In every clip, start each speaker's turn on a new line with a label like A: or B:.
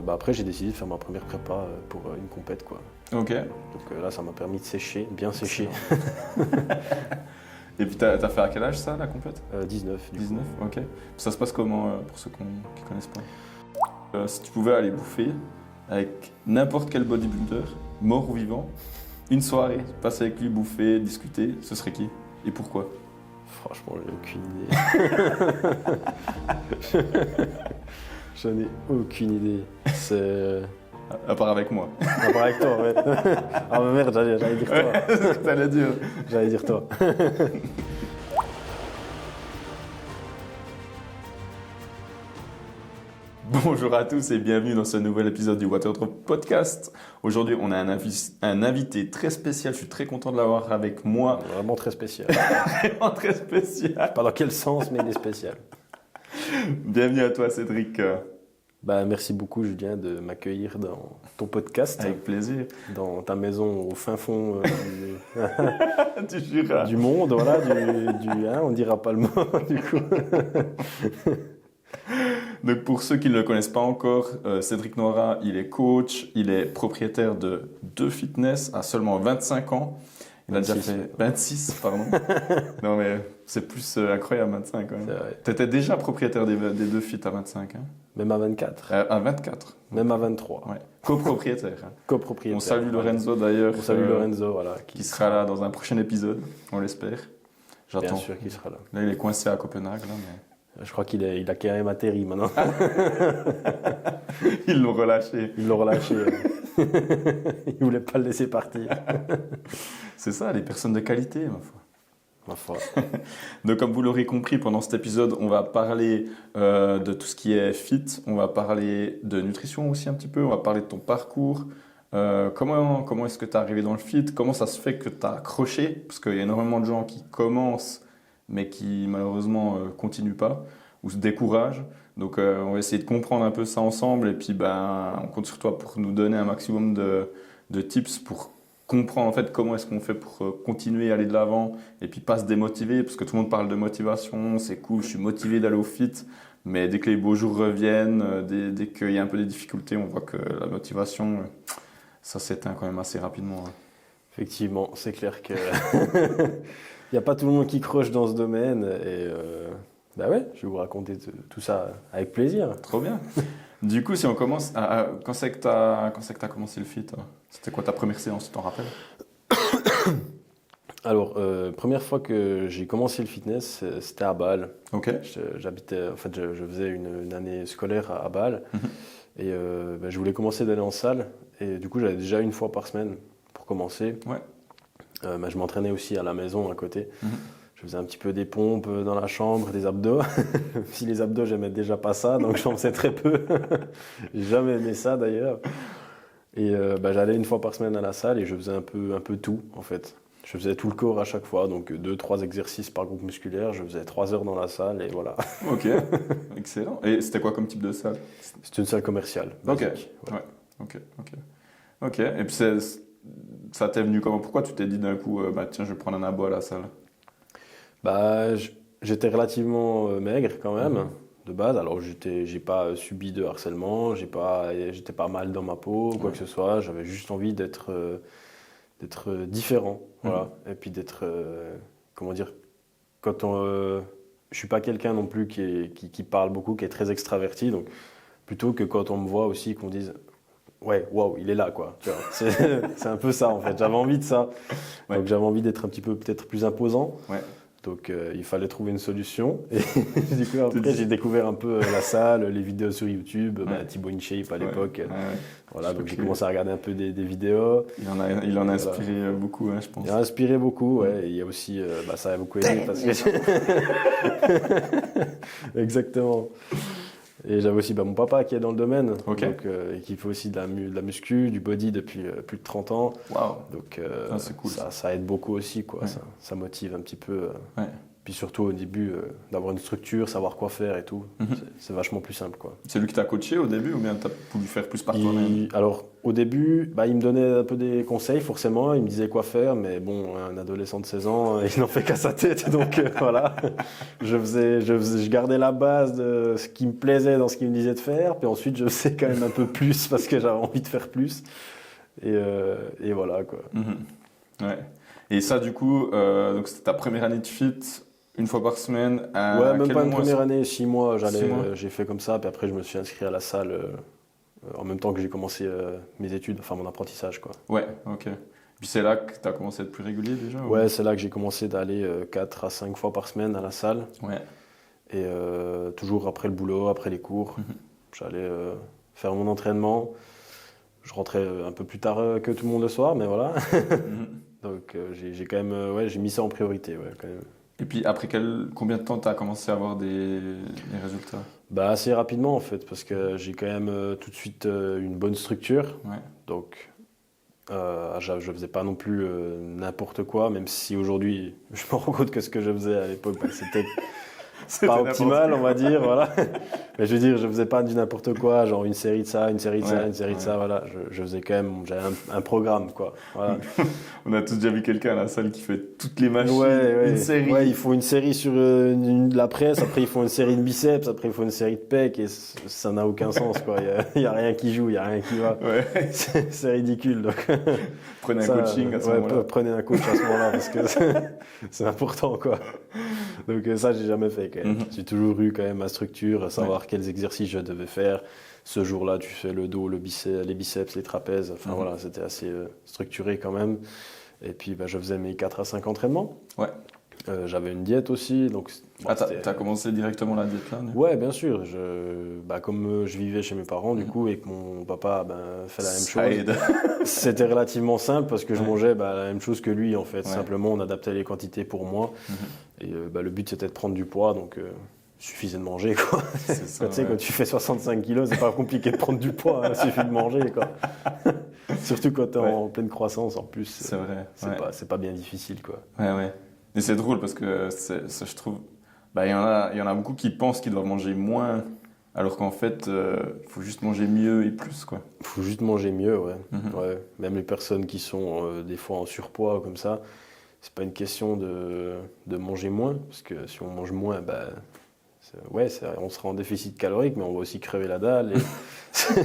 A: Après, j'ai décidé de faire ma première prépa pour une compète, quoi.
B: Ok.
A: Donc là, ça m'a permis de sécher, bien sécher.
B: Et puis t'as fait à quel âge ça, la compète?
A: 19, du
B: 19, ok. Ça se passe comment pour ceux qui connaissent pas? Si tu pouvais aller bouffer avec n'importe quel bodybuilder, mort ou vivant, une soirée, passer avec lui, bouffer, discuter, ce serait qui? Et pourquoi?
A: Franchement, j'ai aucune idée. J'en ai aucune idée. C'est...
B: À part avec moi.
A: À part avec toi, ouais. Ah mais merde, j'allais dire toi.
B: C'est ce que t'allais dire.
A: J'allais dire toi.
B: Bonjour à tous et bienvenue dans ce nouvel épisode du Waterdrop Podcast. Aujourd'hui, on a un invité très spécial. Je suis très content de l'avoir avec moi.
A: Vraiment très spécial.
B: Vraiment très spécial.
A: Pas dans quel sens, mais il est spécial.
B: Bienvenue à toi, Cédric.
A: Merci beaucoup, Julien, de m'accueillir dans ton podcast.
B: Avec plaisir.
A: Dans ta maison au fin fond
B: Tu juras.
A: du monde, voilà, on dira pas le mot, du coup.
B: Donc pour ceux qui ne le connaissent pas encore, Cédric Noira, il est coach, il est propriétaire de 2 fitness à seulement 25 ans. Il a
A: 26.
B: déjà fait 26, pardon. Non mais c'est plus incroyable 25 quand même.
A: C'est
B: T'étais déjà propriétaire des 2 fit à 25, hein?
A: Même à 24.
B: À 24.
A: Même à 23.
B: Ouais. Copropriétaire. Hein.
A: Copropriétaire.
B: On salue Lorenzo d'ailleurs.
A: On salue Lorenzo, voilà.
B: Qui sera là dans un prochain épisode, on l'espère. J'attends.
A: Bien sûr qu'il sera là.
B: Là il est coincé à Copenhague là, mais...
A: Je crois qu'il a quand même atterri maintenant.
B: Ils l'ont relâché.
A: Ils l'ont relâché. Ils voulaient pas le laisser partir.
B: C'est ça, les personnes de qualité, ma foi.
A: Ma foi.
B: Donc, comme vous l'aurez compris, pendant cet épisode, on va parler de tout ce qui est fit. On va parler de nutrition aussi un petit peu. On va parler de ton parcours. Comment est-ce que tu es arrivé dans le fit? Comment ça se fait que tu as accroché? Parce qu'il y a énormément de gens qui commencent, mais qui malheureusement continuent pas ou se découragent. Donc, on va essayer de comprendre un peu ça ensemble. Et puis, on compte sur toi pour nous donner un maximum de tips pour comprendre en fait comment est-ce qu'on fait pour continuer à aller de l'avant et puis pas se démotiver, parce que tout le monde parle de motivation, c'est cool, je suis motivé d'aller au fit, mais dès que les beaux jours reviennent, dès qu'il y a un peu des difficultés, on voit que la motivation, ça s'éteint quand même assez rapidement. Hein.
A: Effectivement, c'est clair que il n'y a pas tout le monde qui croche dans ce domaine et je vais vous raconter tout ça avec plaisir.
B: Trop bien. Du coup, si on commence, quand c'est que tu as commencé le fit? C'était quoi ta première séance, tu t'en rappelles?
A: Alors, première fois que j'ai commencé le fitness, c'était à Bâle.
B: Ok.
A: Je faisais une année scolaire à Bâle et je voulais commencer d'aller en salle et du coup, j'allais déjà une fois par semaine pour commencer.
B: Ouais.
A: Je m'entraînais aussi à la maison à côté. Je faisais un petit peu des pompes dans la chambre, des abdos. Si les abdos, j'aimais déjà pas ça, donc j'en faisais très peu. J'ai jamais aimé ça d'ailleurs. Et j'allais une fois par semaine à la salle et je faisais un peu tout en fait. Je faisais tout le corps à chaque fois, donc 2-3 exercices par groupe musculaire. Je faisais 3 heures dans la salle et voilà.
B: Ok, excellent. Et c'était quoi comme type de salle?
A: C'était une salle commerciale. Basique.
B: Ok, ouais. Ok. Et puis ça t'est venu comment? Pourquoi tu t'es dit d'un coup, tiens, je vais prendre un abo à la salle?
A: J'étais relativement maigre quand même, de base. Alors, j'ai pas subi de harcèlement, j'étais pas mal dans ma peau, quoi que ce soit. J'avais juste envie d'être différent, voilà. Et puis d'être, comment dire, je suis pas quelqu'un non plus qui parle beaucoup, qui est très extraverti. Donc, plutôt que quand on me voit aussi, qu'on dise... Ouais, waouh, il est là, quoi. Tu vois, c'est un peu ça, en fait. J'avais envie de ça. Ouais. Donc, j'avais envie d'être un petit peu, peut-être plus imposant. Ouais. Donc, il fallait trouver une solution. Et du coup, après, j'ai découvert un peu la salle, les vidéos sur YouTube, Thibaut InShape à l'époque. Voilà, donc j'ai commencé à regarder un peu des vidéos.
B: Il en a inspiré beaucoup, hein, je pense.
A: Il a inspiré beaucoup, ouais. Et il y a aussi, ça a beaucoup aidé parce que... Exactement. Et j'avais aussi mon papa qui est dans le domaine, donc, et qui fait aussi de la muscu, du body depuis plus de 30 ans.
B: Wow.
A: Donc
B: c'est cool,
A: ça aide beaucoup aussi, quoi. Ça motive un petit peu. puis surtout au début, d'avoir une structure, savoir quoi faire et tout, c'est vachement plus simple, quoi.
B: C'est lui qui t'a coaché au début ou bien t'as voulu faire plus par toi-même?
A: Alors, au début, il me donnait un peu des conseils, forcément. Il me disait quoi faire, mais bon, un adolescent de 16 ans, il n'en fait qu'à sa tête. Donc, voilà. Je gardais la base de ce qui me plaisait dans ce qu'il me disait de faire. Puis ensuite, je faisais quand même un peu plus parce que j'avais envie de faire plus. Et voilà, quoi.
B: Ouais. Et ça, du coup, donc c'était ta première année de fit, une fois par semaine.
A: Ouais, même
B: quel
A: pas une
B: mois
A: première année, 6 mois,
B: 6 mois.
A: j'ai fait comme ça. Puis après, je me suis inscrit à la salle en même temps que j'ai commencé mes études, enfin mon apprentissage, quoi.
B: Ouais, ok. Puis c'est là que tu as commencé à être plus régulier déjà ou...
A: Ouais, c'est là que j'ai commencé d'aller 4 à 5 fois par semaine à la salle.
B: Ouais.
A: Et toujours après le boulot, après les cours, j'allais faire mon entraînement. Je rentrais un peu plus tard que tout le monde le soir, mais voilà. Donc j'ai quand même, j'ai mis ça en priorité, ouais, quand même.
B: Et puis après combien de temps tu as commencé à avoir des résultats?
A: Bah, assez rapidement en fait, parce que j'ai quand même tout de suite une bonne structure.
B: Ouais.
A: Donc je faisais pas non plus n'importe quoi, même si aujourd'hui je me rends compte que ce que je faisais à l'époque, c'était pas optimal, on va dire, voilà. Mais je veux dire, je faisais pas du n'importe quoi, genre une série de ça, une série de ça, une série de ça, voilà. Je faisais quand même, j'avais un programme, quoi. Voilà.
B: On a tous déjà vu quelqu'un à la salle qui fait toutes les machines,
A: une
B: série.
A: Ouais, il faut une série sur la presse, après il faut une série de biceps, après il faut une série de pecs, et ça n'a aucun sens, quoi. Il y a rien qui joue, il y a rien qui va.
B: Ouais.
A: C'est ridicule, donc.
B: Prenez un coaching à ce moment-là.
A: Prenez un coach à ce moment-là, parce que c'est important, quoi. Donc ça, j'ai jamais fait, quand même. J'ai toujours eu quand même ma structure, savoir quels exercices je devais faire. Ce jour-là, tu fais le dos, les biceps, les trapèzes. Enfin voilà, c'était assez structuré quand même. Et puis je faisais mes 4 à 5 entraînements. Ouais. J'avais une diète aussi. Donc,
B: t'as commencé directement la diète là?
A: Ouais, bien sûr. Comme je vivais chez mes parents, du coup, et que mon papa fait la même chose. C'était relativement simple parce que je mangeais la même chose que lui, en fait. Simplement, on adaptait les quantités pour moi. Et le but, c'était de prendre du poids. Donc, il suffisait de manger, quoi. Quand tu fais 65 kilos, c'est pas compliqué de prendre du poids. Il suffit de manger, quoi. Surtout quand t'es en pleine croissance, en plus.
B: C'est vrai.
A: C'est pas bien difficile, quoi.
B: Ouais. Et c'est drôle parce que je trouve, il y en a beaucoup qui pensent qu'ils doivent manger moins, alors qu'en fait, il faut juste manger mieux et plus, quoi.
A: Il faut juste manger mieux, ouais. Ouais. Même les personnes qui sont des fois en surpoids comme ça, c'est pas une question de manger moins, parce que si on mange moins, on sera en déficit calorique, mais on va aussi crever la dalle. Et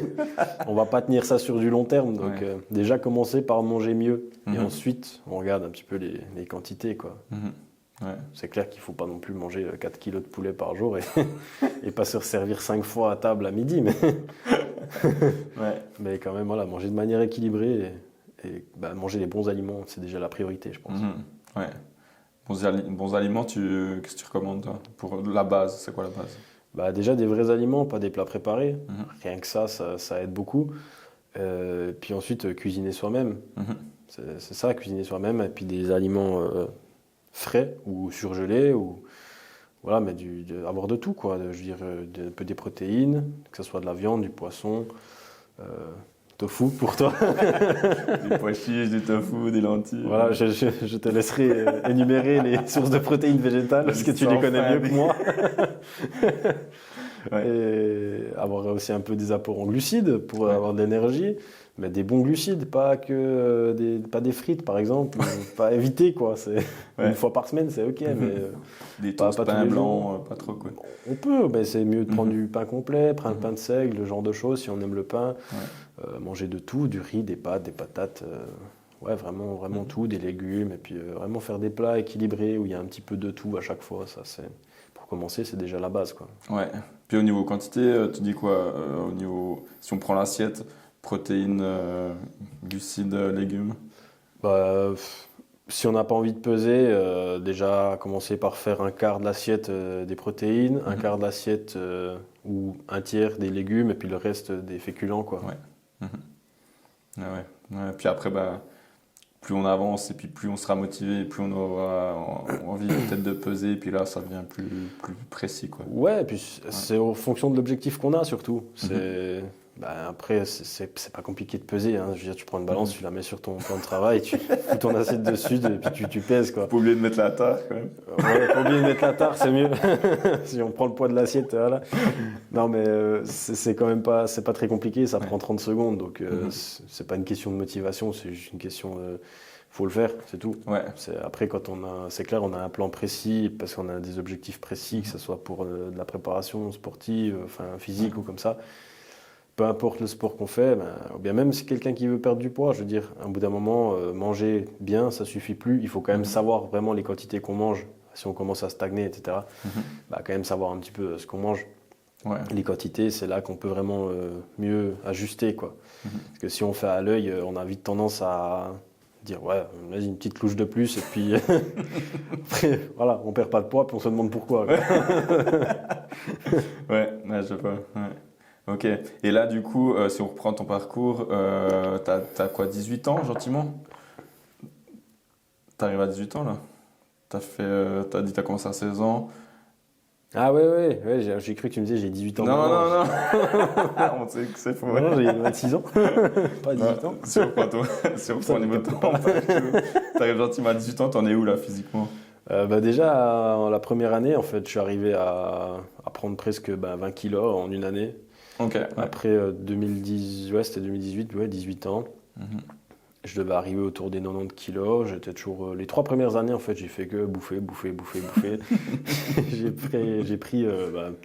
A: on va pas tenir ça sur du long terme. Donc déjà commencer par manger mieux. Et ensuite, on regarde un petit peu les quantités, quoi. Ouais. C'est clair qu'il ne faut pas non plus manger 4 kilos de poulet par jour et pas se servir 5 fois à table à midi. Mais quand même, voilà, manger de manière équilibrée et manger les bons aliments, c'est déjà la priorité, je pense.
B: Ouais. Bons aliments, qu'est-ce que tu recommandes, toi, pour la base? C'est quoi la base?
A: Déjà des vrais aliments, pas des plats préparés. Rien que ça aide beaucoup. Puis ensuite, cuisiner soi-même. C'est ça, cuisiner soi-même. Et puis des aliments frais ou surgelés. Voilà, mais avoir de tout, quoi. Je veux dire, un peu des protéines, que ce soit de la viande, du poisson, tofu pour toi.
B: Des pois chiches, du tofu, des lentilles.
A: Voilà, je te laisserai énumérer les sources de protéines végétales parce que tu les connais mieux que moi. Et avoir aussi un peu des apports en glucides pour avoir de l'énergie, mais des bons glucides, pas des frites par exemple, pas éviter, quoi. Une fois par semaine, c'est ok, mais
B: des toasts pain blanc, pas trop, quoi.
A: On peut, mais c'est mieux de prendre du pain complet, prendre un pain de seigle, le genre de choses si on aime le pain. Manger de tout, du riz, des pâtes, des patates, vraiment tout, des légumes, et puis vraiment faire des plats équilibrés où il y a un petit peu de tout à chaque fois. Ça, pour commencer, c'est déjà la base, quoi. Ouais.
B: Puis au niveau quantité, tu dis quoi si on prend l'assiette, protéines, glucides, légumes?
A: Si on n'a pas envie de peser, déjà commencer par faire un quart de l'assiette des protéines, un quart de l'assiette ou un tiers des légumes, et puis le reste des féculents, quoi.
B: Puis après, plus on avance et puis plus on sera motivé, plus on aura envie peut-être de peser, et puis là ça devient plus précis, quoi.
A: Ouais, et puis c'est en fonction de l'objectif qu'on a surtout. Bah, après, c'est pas compliqué de peser. Hein. Je veux dire, tu prends une balance, tu la mets sur ton plan de travail, tu fous ton assiette dessus et puis tu pèses, quoi.
B: Faut pas oublier de mettre la tare quand même.
A: Ouais, faut oublier de mettre la tare, c'est mieux. Si on prend le poids de l'assiette, voilà. Non, mais c'est quand même pas, c'est pas très compliqué, ça prend 30 secondes. Donc, c'est pas une question de motivation, c'est juste une question de. Faut le faire, c'est tout.
B: Ouais.
A: Après, c'est clair, on a un plan précis parce qu'on a des objectifs précis, que ce soit pour de la préparation sportive, enfin physique ou comme ça. Peu importe le sport qu'on fait, ou bien même si quelqu'un qui veut perdre du poids, je veux dire, à un bout d'un moment, manger bien, ça suffit plus. Il faut quand même savoir vraiment les quantités qu'on mange. Si on commence à stagner, etc., quand même savoir un petit peu ce qu'on mange.
B: Ouais.
A: Les quantités, c'est là qu'on peut vraiment mieux ajuster, quoi. Parce que si on fait à l'œil, on a vite tendance à dire ouais, vas-y, une petite louche de plus et puis après, voilà, on perd pas de poids puis on se demande pourquoi. Quoi.
B: Ouais, je vois. Ouais. Ok. Et là, du coup, si on reprend ton parcours, t'as quoi, 18 ans, gentiment? T'arrives à 18 ans, là? T'as dit que t'as commencé à 16 ans.
A: Ah ouais, j'ai cru que tu me disais j'ai 18 ans.
B: Non. On sait que c'est faux.
A: Non, j'ai 26 ans. Pas 18 ans.
B: Si on reprend au niveau de ton t'arrives gentiment à 18 ans, t'en es où, là, physiquement?
A: Déjà, la première année, en fait, je suis arrivé à prendre presque 20 kilos en une année.
B: Ok. Ouais.
A: Après 2010, ouais, c'était 2018, ouais, 18 ans. Je devais arriver autour des 90 kilos. J'étais toujours. Les 3 premières années, en fait, j'ai fait que bouffer. J'ai pris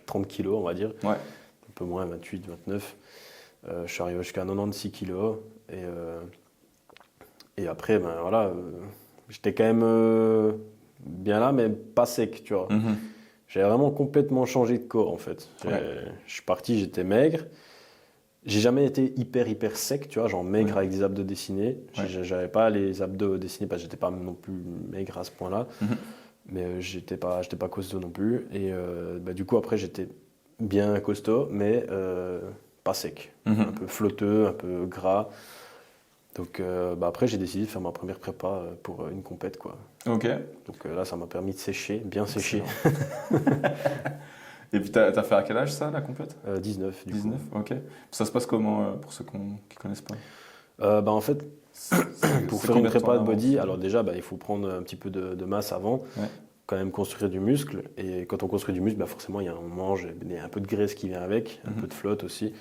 A: 30 kilos, on va dire.
B: Ouais.
A: Un peu moins, 28, 29. Je suis arrivé jusqu'à 96 kilos. Et après, voilà, j'étais quand même bien là, mais pas sec, tu vois. J'avais vraiment complètement changé de corps, en fait. Je suis parti, j'étais maigre. J'ai jamais été hyper sec, tu vois, genre maigre avec des abdos dessinés. J'avais pas les abdos dessinés parce que j'étais pas non plus maigre à ce point-là. Mais j'étais pas costaud non plus. Et du coup, après, j'étais bien costaud, mais pas sec. Un peu flotteux, un peu gras. Donc après, j'ai décidé de faire ma première prépa pour une compète, quoi.
B: Ok.
A: Donc là, ça m'a permis de sécher, bien sécher.
B: Et puis, t'as fait à quel âge, ça, la compète?
A: 19, du
B: 19,
A: coup.
B: ok. Ça se passe comment, pour ceux qui connaissent pas?
A: En fait, pour faire une prépa de body, alors déjà, il faut prendre un petit peu de masse avant, quand même construire du muscle. Et quand on construit du muscle, forcément, on mange, il y a un peu de graisse qui vient avec, un peu de flotte aussi.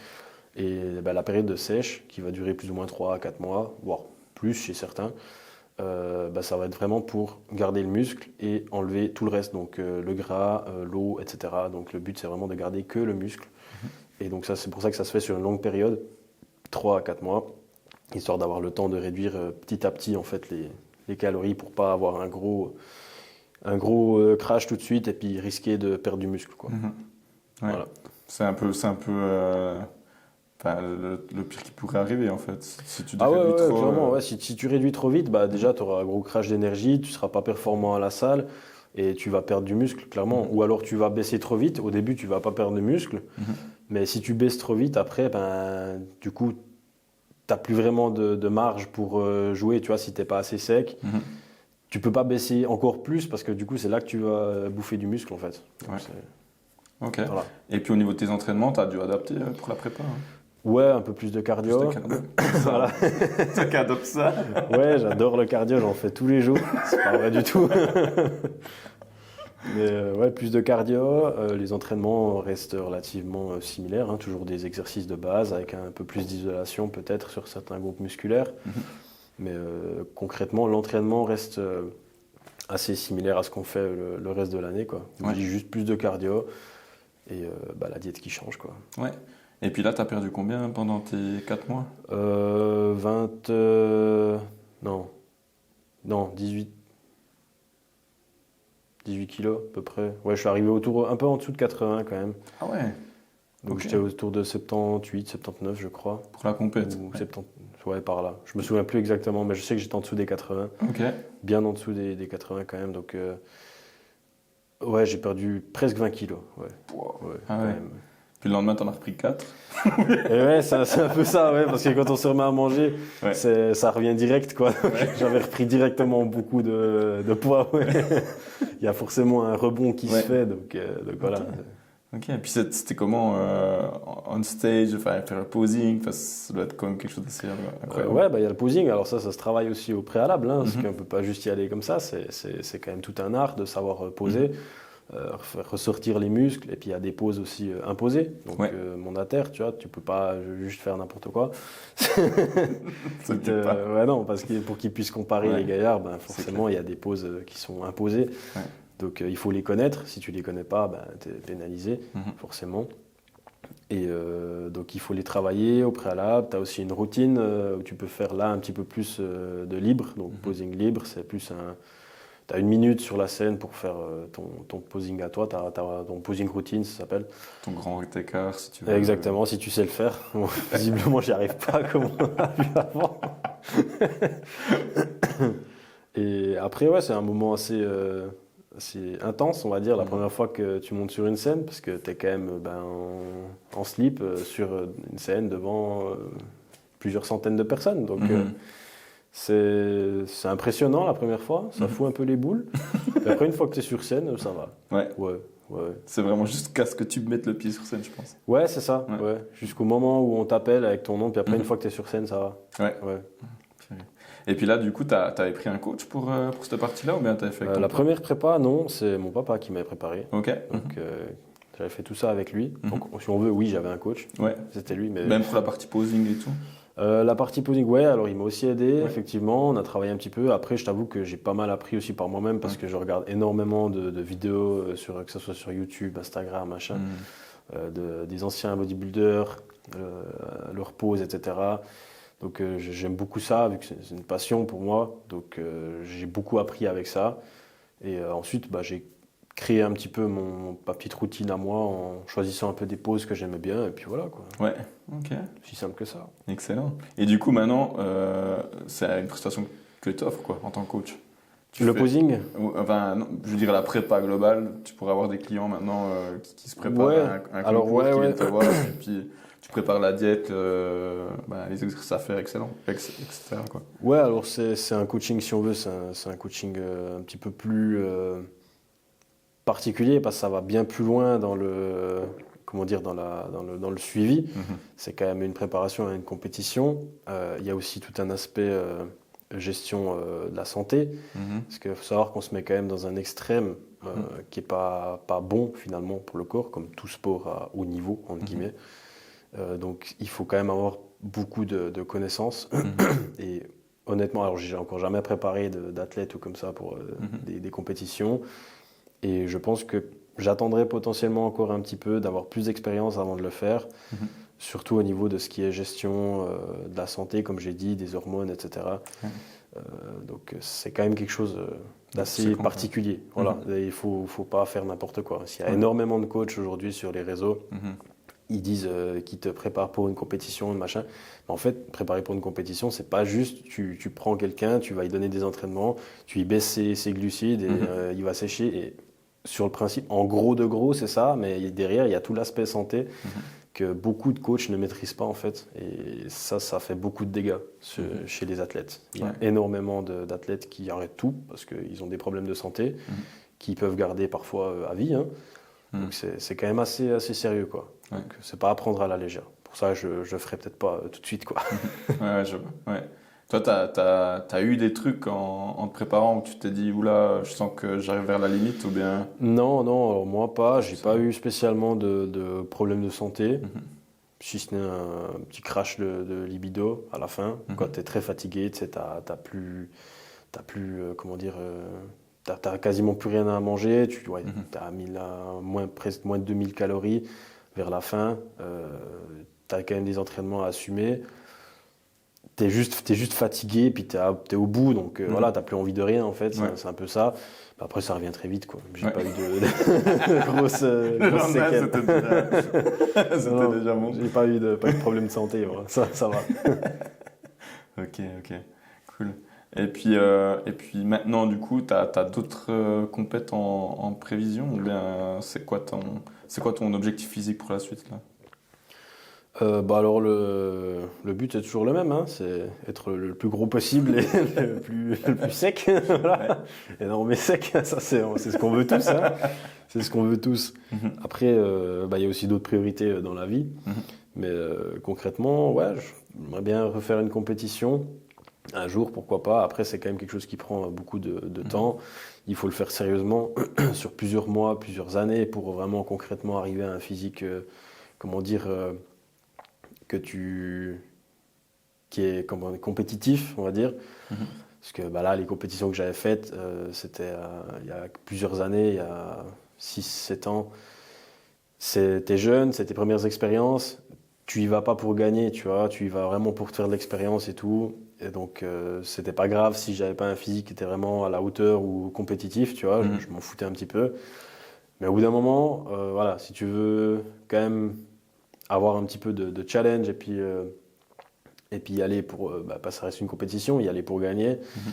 A: Et la période de sèche, qui va durer plus ou moins 3 à 4 mois, voire plus chez certains, ça va être vraiment pour garder le muscle et enlever tout le reste, donc le gras, l'eau, etc. Donc le but, c'est vraiment de garder que le muscle. Et donc c'est pour ça que ça se fait sur une longue période, 3 à 4 mois, histoire d'avoir le temps de réduire petit à petit en fait, les calories pour pas avoir un gros crash tout de suite et puis risquer de perdre du muscle, quoi. Voilà.
B: C'est un peu le pire qui pourrait arriver, en fait. Si tu réduis trop,
A: clairement, ouais. Si tu réduis trop vite, déjà tu auras un gros crash d'énergie, tu seras pas performant à la salle et tu vas perdre du muscle, clairement. Ou alors tu vas baisser trop vite, au début tu vas pas perdre de muscle, mais si tu baisses trop vite, après, du coup, t'as plus vraiment de marge pour jouer, tu vois, si t'es pas assez sec. Tu peux pas baisser encore plus parce que du coup, c'est là que tu vas bouffer du muscle, en fait. Donc,
B: ok.
A: Voilà.
B: Et puis au niveau de tes entraînements, t'as dû adapter pour la prépa, hein?
A: Ouais, un peu plus de cardio.
B: Voilà. Toi qui adoptes ça.
A: Ouais, j'adore le cardio, j'en fais tous les jours. C'est pas vrai du tout. Mais plus de cardio. Les entraînements restent relativement similaires, hein, toujours des exercices de base avec un peu plus d'isolation peut-être sur certains groupes musculaires. Mais concrètement, l'entraînement reste assez similaire à ce qu'on fait le reste de l'année, quoi. Je dis juste plus de cardio et la diète qui change, quoi.
B: Ouais. Et puis là, tu as perdu combien pendant tes 4 mois?
A: 18 kilos à peu près. Ouais, je suis arrivé un peu en dessous de 80 quand même.
B: Ah ouais.
A: Donc j'étais autour de 78, 79 je crois.
B: Pour la compète?
A: Ou 70, ouais, par là. Je me souviens plus exactement, mais je sais que j'étais en dessous des 80.
B: Ok.
A: Bien en dessous des 80 quand même. Donc ouais, j'ai perdu presque 20 kilos. Ouais.
B: Wow.
A: Ouais,
B: ah ouais.
A: même.
B: Puis le lendemain, t'en as repris 4.
A: Et ouais, c'est un peu ça, ouais, parce que quand on se remet à manger, ça revient direct, quoi. J'avais repris directement beaucoup de poids, ouais. Il y a forcément un rebond qui se fait, donc voilà.
B: Ok, et puis c'était comment on stage, enfin, faire le posing, enfin, ça doit être quand même quelque chose d'assez incroyable.
A: Ouais, bah, il y a le posing, alors ça se travaille aussi au préalable, hein, parce
B: Mhm.
A: qu'on peut pas juste y aller comme ça, c'est quand même tout un art de savoir poser, faire ressortir les muscles, et puis il y a des poses aussi imposées, donc
B: Ouais,
A: mon haltère, tu vois, tu peux pas juste faire n'importe quoi.
B: ça ne dit pas.
A: Ouais, non, parce que pour qu'ils puissent comparer
B: Ouais,
A: les gaillards, ben,
B: c'est
A: forcément,
B: clair.
A: il y a des poses qui sont imposées,
B: Ouais.
A: donc il faut les connaître, si tu les connais pas, ben, tu es pénalisé,
B: Mhm.
A: forcément. Et donc il faut les travailler au préalable. Tu as aussi une routine où tu peux faire là un petit peu plus de libre. Donc
B: Mhm.
A: posing libre, c'est plus un... Tu as 1 minute sur la scène pour faire ton posing à toi. Tu as ton posing routine, ça s'appelle.
B: Ton grand écart, si tu veux.
A: Exactement, si tu sais le faire. Bon, visiblement, j'y arrive pas comme on a vu avant. Et après, ouais, c'est un moment assez intense, on va dire, la
B: Mhm.
A: première fois que tu montes sur une scène, parce que tu es quand même ben, en slip sur une scène devant plusieurs centaines de personnes. Donc,
B: Mhm.
A: c'est impressionnant la première fois, ça
B: Mhm.
A: fout un peu les boules. Et après, une fois que tu es sur scène, ça va.
B: Ouais,
A: Ouais, ouais.
B: c'est vraiment jusqu'à ce que tu mettes le pied sur scène, je pense.
A: Ouais, c'est ça,
B: Ouais.
A: ouais. Jusqu'au moment où on t'appelle avec ton nom, puis après, une
B: Mhm.
A: fois que tu es sur scène, ça va.
B: Ouais.
A: Ouais.
B: Et puis là, du coup, t'avais pris un coach pour cette partie-là ou bien t'avais fait avec ton
A: La
B: pote?
A: première prépa, non, c'est mon papa qui m'avait préparé.
B: Ok.
A: Donc, j'avais fait tout ça avec lui.
B: Mhm.
A: Donc, si on veut, oui, j'avais un coach.
B: Ouais.
A: C'était lui, mais
B: Même pour la partie posing et tout.
A: la partie posing, ouais, alors il m'a aussi aidé,
B: Ouais.
A: effectivement. On a travaillé un petit peu. Après, je t'avoue que j'ai pas mal appris aussi par moi-même parce
B: Ouais.
A: que je regarde énormément de vidéos, que ce soit sur YouTube, Instagram, machin,
B: Mhm.
A: des anciens bodybuilders, leurs poses, etc. Donc, j'aime beaucoup ça, vu que c'est une passion pour moi. Donc, j'ai beaucoup appris avec ça. Et ensuite, bah, j'ai créé un petit peu ma petite routine à moi en choisissant un peu des poses que j'aimais bien. Et puis voilà, quoi.
B: Ouais. Ok.
A: Si simple que ça.
B: Excellent. Et du coup, maintenant, c'est une prestation que tu offres, quoi, en tant que coach. Tu
A: Le
B: fais,
A: posing?
B: enfin, non, je veux dire, la prépa globale, tu pourrais avoir des clients maintenant qui se préparent
A: Ouais.
B: à un
A: Alors,
B: concours,
A: ouais,
B: qui
A: ouais.
B: viennent te voir, et puis tu prépares la diète, les exercices à faire, excellent, etc., quoi.
A: Ouais, alors c'est un coaching, si on veut, c'est un coaching un petit peu plus particulier parce que ça va bien plus loin dans le, comment dire, dans le suivi.
B: Mhm.
A: C'est quand même une préparation à une compétition. Il y a aussi tout un aspect gestion de la santé.
B: Mhm.
A: Parce qu'il faut savoir qu'on se met quand même dans un extrême qui n'est pas bon finalement pour le corps, comme tout sport à haut niveau, entre
B: Mhm.
A: guillemets. Donc il faut quand même avoir beaucoup de connaissances.
B: Mhm.
A: Et honnêtement, alors j'ai encore jamais préparé d'athlète ou comme ça pour
B: Mhm.
A: des compétitions. Et je pense que j'attendrai potentiellement encore un petit peu d'avoir plus d'expérience avant de le faire.
B: Mhm.
A: Surtout au niveau de ce qui est gestion de la santé, comme j'ai dit, des hormones, etc.
B: Ouais.
A: Donc c'est quand même quelque chose d'assez
B: Conséquent, quoi.
A: particulier. Voilà.
B: Mhm.
A: Et il faut pas faire n'importe quoi. S'il y a
B: Ouais.
A: énormément de coachs aujourd'hui sur les réseaux,
B: Mhm.
A: ils disent qu'ils te préparent pour une compétition, machin. Mais en fait, préparer pour une compétition, c'est pas juste tu prends quelqu'un, tu vas lui donner des entraînements, tu lui baisses ses glucides et
B: Mhm.
A: il va sécher. Et sur le principe, en gros de gros, c'est ça, mais derrière, il y a tout l'aspect santé
B: Mhm.
A: que beaucoup de coachs ne maîtrisent pas en fait. Et ça fait beaucoup de dégâts
B: Mhm.
A: chez les athlètes. Il y a
B: Ouais.
A: énormément d'athlètes qui arrêtent tout parce qu'ils ont des problèmes de santé,
B: Mhm.
A: qui peuvent garder parfois à vie, hein.
B: Mhm.
A: Donc c'est quand même assez sérieux, quoi.
B: Ouais.
A: Donc c'est pas à prendre à la légère. Pour ça, je le ferai peut-être pas tout de suite, quoi.
B: Ouais, je vois. Ouais. Toi, t'as eu des trucs en te préparant où tu t'es dit, oula, je sens que j'arrive vers la limite, ou bien.
A: Non, non, alors moi pas. J'ai
B: Ça
A: pas
B: va.
A: eu spécialement de problèmes de santé,
B: Mhm.
A: si ce n'est un petit crash de libido à la fin.
B: Mhm.
A: Quand tu es très fatigué, tu sais, t'as plus comment dire, t'as quasiment plus rien à manger. Ouais,
B: Mhm.
A: t'as presque moins de 2000 calories vers la fin. T'as quand même des entraînements à assumer. T'es juste fatigué, puis t'es au bout, donc
B: Mhm.
A: voilà, t'as plus envie de rien en fait,
B: Ouais.
A: c'est un peu ça. Bah, après, ça revient très vite, quoi. J'ai
B: Ouais.
A: pas eu de grosses,
B: Le
A: grosses
B: lendemain,
A: séquelles.
B: c'était
A: Non,
B: déjà bon.
A: j'ai pas eu de problème de santé, voilà. Ça va.
B: Ok, ok, cool. Et puis maintenant, du coup, t'as d'autres compètes en prévision, ou bien c'est quoi ton objectif physique pour la suite là?
A: Alors le but est toujours le même, hein, c'est être le plus gros possible et le plus sec. Voilà. Énorme et sec, ça c'est ce qu'on veut tous. Hein. C'est ce qu'on veut tous.
B: Mhm.
A: Après, il y a aussi d'autres priorités dans la vie.
B: Mhm.
A: Mais concrètement, ouais, j'aimerais bien refaire une compétition. Un jour, pourquoi pas. Après, c'est quand même quelque chose qui prend beaucoup de temps. Il faut le faire sérieusement sur plusieurs mois, plusieurs années pour vraiment concrètement arriver à un physique, comment dire, qui est compétitif, on va dire.
B: Mhm.
A: Parce que là, les compétitions que j'avais faites, c'était il y a plusieurs années, il y a 6 7 ans. C'était jeune, c'était tes premières expériences. Tu y vas pas pour gagner, tu vois. Tu y vas vraiment pour te faire de l'expérience et tout. Et donc, c'était pas grave si j'avais pas un physique qui était vraiment à la hauteur ou compétitif, tu vois.
B: Mhm.
A: Je m'en foutais un petit peu. Mais au bout d'un moment, voilà, si tu veux quand même avoir un petit peu de challenge et puis y aller pour, pas ça reste une compétition, y aller pour gagner.
B: Mhm.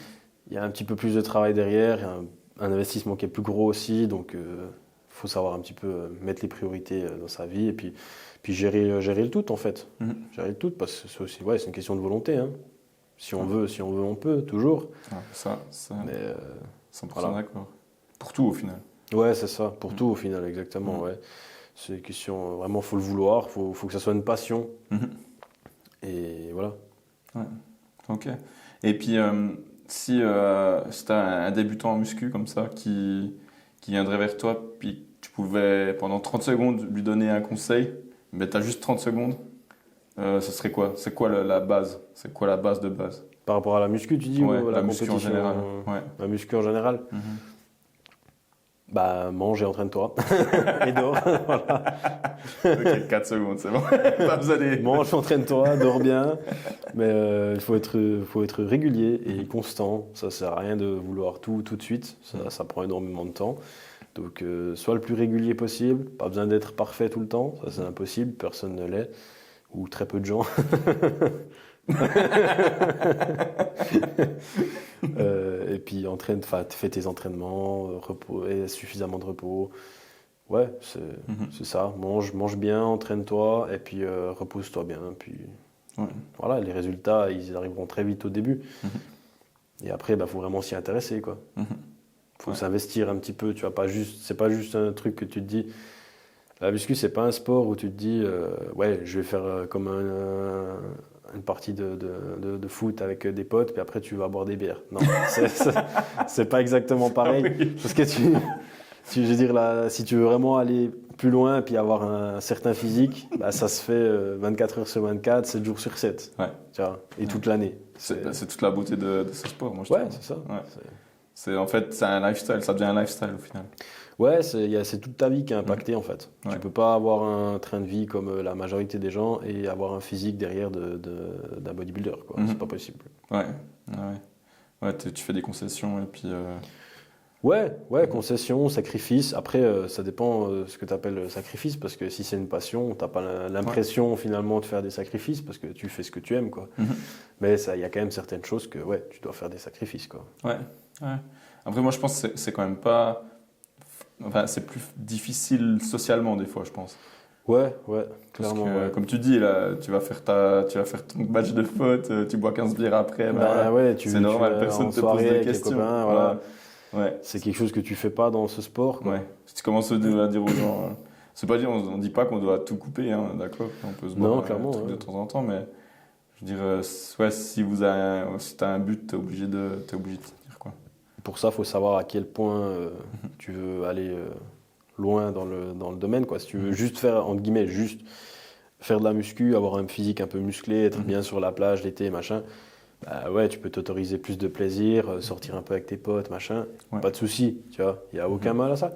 A: Il y a un petit peu plus de travail derrière, il y a un investissement qui est plus gros aussi, donc il faut savoir un petit peu mettre les priorités dans sa vie et puis gérer le tout en fait.
B: Mhm.
A: Gérer le tout parce que c'est aussi, ouais, c'est une question de volonté. Hein. Si on
B: Ouais.
A: veut, on peut, toujours.
B: Ouais, ça,
A: Mais
B: 100%
A: voilà.
B: d'accord. Pour tout, au final.
A: ouais, c'est ça, pour tout au final, exactement.
B: Mhm.
A: Ouais. C'est une question, vraiment, faut le vouloir, faut que ça soit une passion.
B: Mhm.
A: Et voilà.
B: Ouais. Ok. Et puis, si tu as un débutant en muscu comme ça qui viendrait vers toi, puis tu pouvais pendant 30 secondes lui donner un conseil, mais tu as juste 30 secondes, ce serait quoi? C'est quoi la base? C'est quoi la base de base?
A: Par rapport à la muscu, tu dis,
B: Ouais,
A: ou à
B: la
A: la
B: muscu en
A: compétition
B: général. Ouais.
A: La muscu en général.
B: Mhm.
A: Mange et entraîne-toi. Et dors. Voilà.
B: Ok, 4 secondes, c'est bon. Pas besoin des...
A: Mange, entraîne-toi, dors bien. Mais il faut être régulier et constant. Ça sert à rien de vouloir tout de suite. Ça prend énormément de temps. Donc, sois le plus régulier possible. Pas besoin d'être parfait tout le temps. Ça, c'est impossible. Personne ne l'est. Ou très peu de gens. Et puis, fais tes entraînements, repos, et suffisamment de repos. Ouais,
B: Mhm.
A: c'est ça. Mange bien, entraîne-toi et puis repose-toi bien. Puis
B: Ouais.
A: voilà, les résultats, ils arriveront très vite au début.
B: Mhm.
A: Et après, faut vraiment s'y intéresser, quoi.
B: Mhm.
A: Faut
B: Ouais.
A: s'investir un petit peu. Tu vas pas juste, c'est pas juste un truc que tu te dis. La muscu, c'est pas un sport où tu te dis, ouais, je vais faire comme une partie de foot avec des potes, puis après tu vas boire des bières. Non, c'est pas exactement pareil.
B: Ah oui.
A: Parce que je veux dire, là, si tu veux vraiment aller plus loin puis avoir un certain physique, ça se fait 24 heures sur 24, 7 jours sur 7.
B: Ouais.
A: Tu vois, et toute l'année.
B: C'est toute la beauté de ce sport, moi je
A: Ouais,
B: trouve.
A: c'est ça.
B: Ouais. En fait, c'est un lifestyle, ça devient un lifestyle au final.
A: Ouais, c'est toute ta vie qui est impactée en fait.
B: Ouais.
A: Tu peux pas avoir un train de vie comme la majorité des gens et avoir un physique derrière d'un bodybuilder, quoi.
B: Mhm.
A: C'est pas possible.
B: Ouais, ouais. Tu fais des concessions et puis.
A: Ouais, concession, sacrifice. Après, ça dépend ce que tu appelles sacrifice, parce que si c'est une passion, t'as pas l'impression finalement de faire des sacrifices, parce que tu fais ce que tu aimes, quoi.
B: Mhm.
A: Mais il y a quand même certaines choses que, ouais, tu dois faire des sacrifices, quoi.
B: Ouais, ouais. Après, moi je pense que c'est quand même pas. Enfin, c'est plus difficile socialement des fois, je pense.
A: Ouais,
B: Parce
A: clairement,
B: que,
A: ouais.
B: comme tu dis, là, tu vas faire ton match de foot, tu bois 15 bières après,
A: Ouais,
B: c'est normal,
A: vas
B: personne
A: en
B: te pose
A: soirée
B: des
A: avec les
B: questions.
A: copains, voilà.
B: Ouais.
A: C'est quelque chose que tu fais pas dans ce sport, quoi.
B: Ouais. Si tu commences à dire aux gens, c'est pas dire, on dit pas qu'on doit tout couper, hein, d'accord, on peut se boire
A: Non,
B: un
A: clairement,
B: truc
A: ouais.
B: de temps en temps, mais je veux dire, ouais, si t'as un but, t'es obligé de tenir, quoi.
A: Pour ça, il faut savoir à quel point tu veux aller loin dans le domaine, quoi. Si tu veux juste faire, entre guillemets, juste faire de la muscu, avoir un physique un peu musclé, être bien sur la plage l'été, machin, ouais, tu peux t'autoriser plus de plaisir, sortir un peu avec tes potes, machin,
B: Ouais.
A: pas de souci, tu vois, il n'y a aucun mal à ça.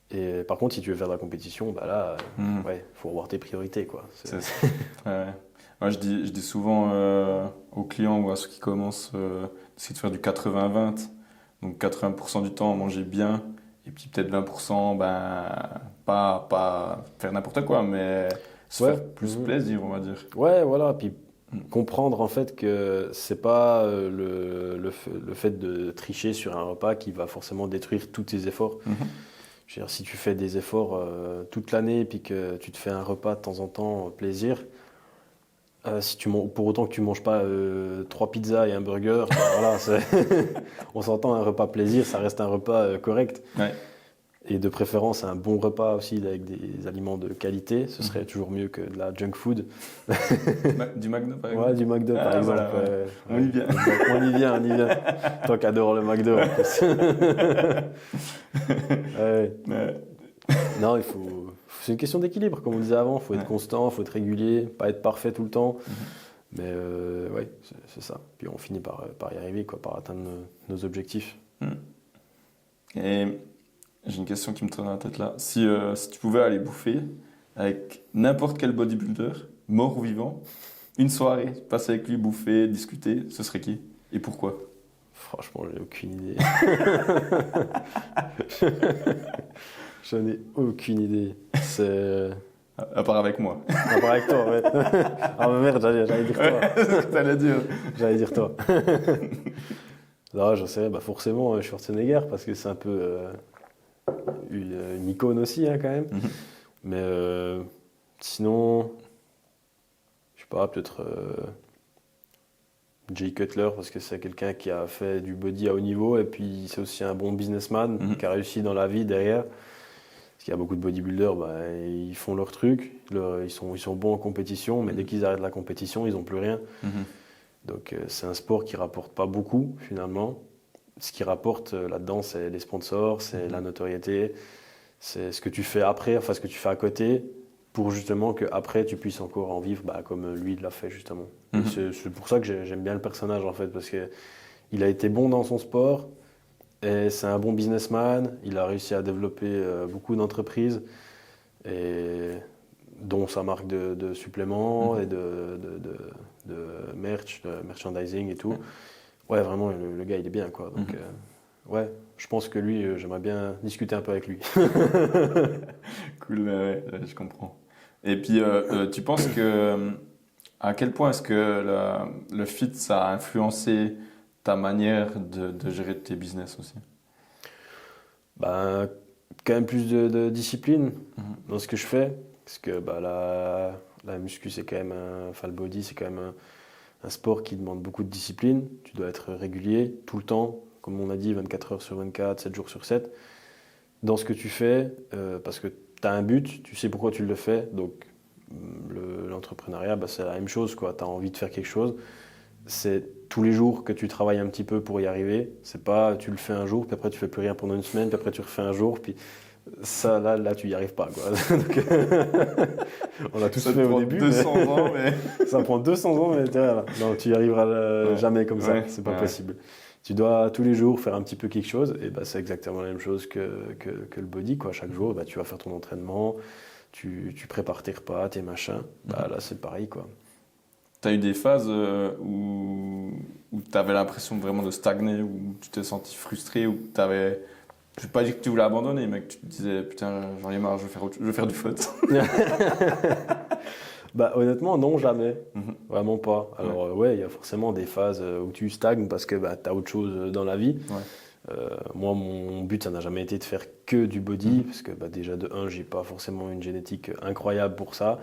A: Et par contre, si tu veux faire de la compétition, là,
B: Mhm.
A: ouais, faut revoir tes priorités, quoi.
B: C'est ça. Ouais. Moi, je dis souvent aux clients ou à ceux qui commencent d'essayer de faire du 80-20. Donc 80% du temps, manger bien. Et puis peut-être 20%, pas faire n'importe quoi, mais se
A: Ouais.
B: faire plus plaisir, on va dire.
A: Ouais, voilà, puis
B: Mhm.
A: comprendre en fait que c'est pas le fait de tricher sur un repas qui va forcément détruire tous tes efforts.
B: Mhm.
A: Je veux dire, si tu fais des efforts toute l'année et puis que tu te fais un repas de temps en temps, plaisir, Pour autant que tu manges pas 3 pizzas et un burger, ben voilà, on s'entend, un repas plaisir, ça reste un repas correct.
B: Ouais.
A: Et de préférence, un bon repas aussi avec des aliments de qualité. Ce serait toujours mieux que de la junk food.
B: Du McDo, par exemple.
A: Ouais, du McDo par exemple.
B: Voilà, ouais. On y vient.
A: On y vient. Toi qui adore le McDo en plus. Ouais.
B: Ouais.
A: Non, c'est une question d'équilibre, comme on disait avant. Il faut être constant, il faut être régulier, pas être parfait tout le temps. Mais ouais, c'est ça. Puis on finit par y arriver, quoi, par atteindre nos objectifs.
B: Et j'ai une question qui me tourne dans la tête là. Si tu pouvais aller bouffer avec n'importe quel bodybuilder, mort ou vivant, une soirée, passer avec lui, bouffer, discuter, ce serait qui? Et pourquoi?
A: Franchement, j'ai aucune idée. J'en ai aucune idée.
B: À part avec moi.
A: À part avec toi, ouais. Ah mais merde, j'allais dire toi.
B: C'est ce que t'allais dire.
A: J'allais dire toi. Non, je sais, bah forcément Schwarzenegger, parce que c'est un peu une icône aussi, hein, quand même. Mais sinon, je sais pas, peut-être Jay Cutler, parce que c'est quelqu'un qui a fait du body à haut niveau, et puis c'est aussi un bon businessman qui a réussi dans la vie derrière. Parce qu'il y a beaucoup de bodybuilders, bah, ils font leur truc, ils sont bons en compétition, mais dès qu'ils arrêtent la compétition, ils n'ont plus rien. Donc c'est un sport qui rapporte pas beaucoup finalement. Ce qui rapporte là-dedans, c'est les sponsors, c'est la notoriété, c'est ce que tu fais après, enfin ce que tu fais à côté, pour justement qu'après tu puisses encore en vivre, bah, comme lui il l'a fait justement. C'est pour ça que j'aime bien le personnage en fait, parce qu'il a été bon dans son sport, et c'est un bon businessman, il a réussi à développer beaucoup d'entreprises, et dont sa marque de suppléments et de merch, de merchandising et tout. Ouais, vraiment, le gars, il est bien, quoi. Donc, ouais, je pense que lui, j'aimerais bien discuter un peu avec lui.
B: Cool, ouais, je comprends. Et puis, tu penses à quel point est-ce que le fit, ça a influencé ta manière de gérer tes business aussi?
A: Ben, quand même plus de discipline dans ce que je fais. Parce que bah, la muscu, c'est quand même enfin, le body, c'est quand même un sport qui demande beaucoup de discipline. Tu dois être régulier tout le temps, comme on a dit, 24 heures sur 24, 7 jours sur 7, dans ce que tu fais, parce que tu as un but, tu sais pourquoi tu le fais. Donc l'entrepreneuriat, bah, c'est la même chose. Tu as envie de faire quelque chose. C'est tous les jours que tu travailles un petit peu pour y arriver. C'est pas tu le fais un jour, puis après tu fais plus rien pendant une semaine, puis après tu refais un jour, puis ça, là tu y arrives pas, quoi. Donc, on a tous
B: Ça
A: fait
B: te
A: au
B: prend
A: début.
B: 200 ans, mais...
A: Ça prend 200 ans, mais là. Non, tu y arriveras jamais comme ça.
B: Ouais,
A: C'est pas possible. Tu dois tous les jours faire un petit peu quelque chose, et bah, c'est exactement la même chose que le body, quoi. Chaque jour, bah, tu vas faire ton entraînement, tu prépares tes repas, tes machins. Bah, là, c'est pareil, quoi.
B: T'as eu des phases où tu avais l'impression vraiment de stagner, où tu t'es senti frustré, où tu avais... Je ne vais pas dire que tu voulais abandonner, mais que tu te disais, putain, j'en ai marre, je vais faire du foot.
A: Bah, honnêtement, non, jamais. Vraiment pas. Alors, ouais, il y a forcément des phases où tu stagnes parce que bah, tu as autre chose dans la vie. Moi, mon but, ça n'a jamais été de faire que du body, parce que bah, déjà, de 1, j'ai pas forcément une génétique incroyable pour ça.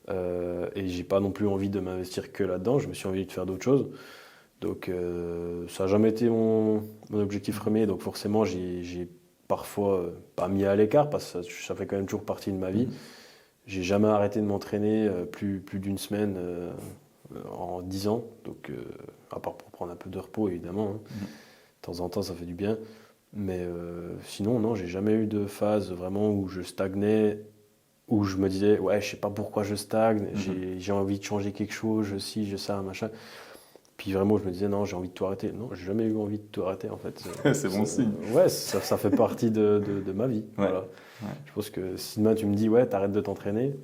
A: Et j'ai pas non plus envie de m'investir que là-dedans. Je me suis envie de faire d'autres choses. Donc, ça n'a jamais été mon objectif premier. Donc, forcément, j'ai parfois pas mis à l'écart parce que ça fait quand même toujours partie de ma vie. J'ai jamais arrêté de m'entraîner plus d'une semaine en 10 ans. Donc, à part pour prendre un peu de repos, évidemment. Hein. De temps en temps, ça fait du bien. Mais sinon, non, j'ai jamais eu de phase vraiment où je stagnais, où je me disais, ouais, je sais pas pourquoi je stagne, j'ai envie de changer quelque chose, je ça, machin. Puis vraiment, je me disais, non, j'ai envie de tout arrêter. Non, j'ai jamais eu envie de tout arrêter, en fait.
B: C'est bon signe.
A: Ouais, ça fait partie de ma vie.
B: Ouais.
A: Voilà.
B: Ouais.
A: Je pense que si demain tu me dis, ouais, t'arrêtes de t'entraîner,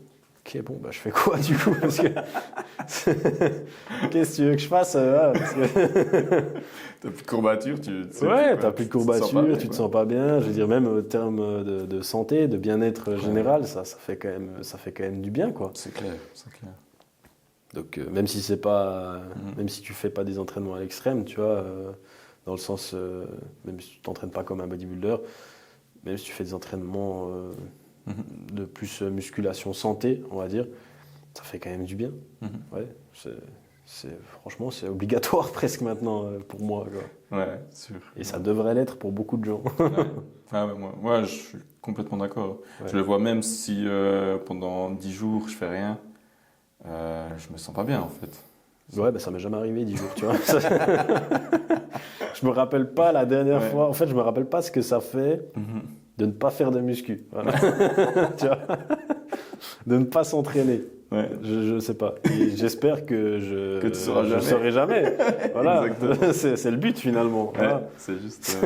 A: ok, bon, bah je fais quoi du coup? Parce que... Qu'est-ce que tu veux que je fasse parce que...
B: T'as plus de courbature,
A: Ouais, t'as plus de courbature, tu te
B: quoi.
A: sens pas bien. Je veux dire, même au terme de santé, de bien-être général, ça fait quand même du bien, quoi.
B: C'est clair, c'est clair.
A: Donc même si c'est pas, même si tu fais pas des entraînements à l'extrême, tu vois, dans le sens, même si tu t'entraînes pas comme un bodybuilder, même si tu fais des entraînements de plus musculation santé, on va dire, ça fait quand même du bien.
B: Mhm.
A: Ouais, franchement, c'est obligatoire presque maintenant pour moi, quoi.
B: Ouais, sûr.
A: Et ça devrait l'être pour beaucoup de gens.
B: Ouais. Ah ouais, moi, je suis complètement d'accord.
A: Ouais.
B: Je le vois même si pendant 10 jours je fais rien, je me sens pas bien en fait.
A: Ouais, bah, ça m'est jamais arrivé 10 jours, tu vois. Je me rappelle pas la dernière
B: Ouais.
A: fois. En fait, je me rappelle pas ce que ça fait
B: Mhm.
A: de ne pas faire de muscu. Voilà. Tu vois, de ne pas s'entraîner.
B: Ouais.
A: Je sais pas. Et j'espère que
B: Que tu sauras
A: je
B: jamais.
A: saurai jamais. Voilà.
B: Exactement.
A: C'est le but finalement.
B: Ouais,
A: Voilà.
B: c'est juste.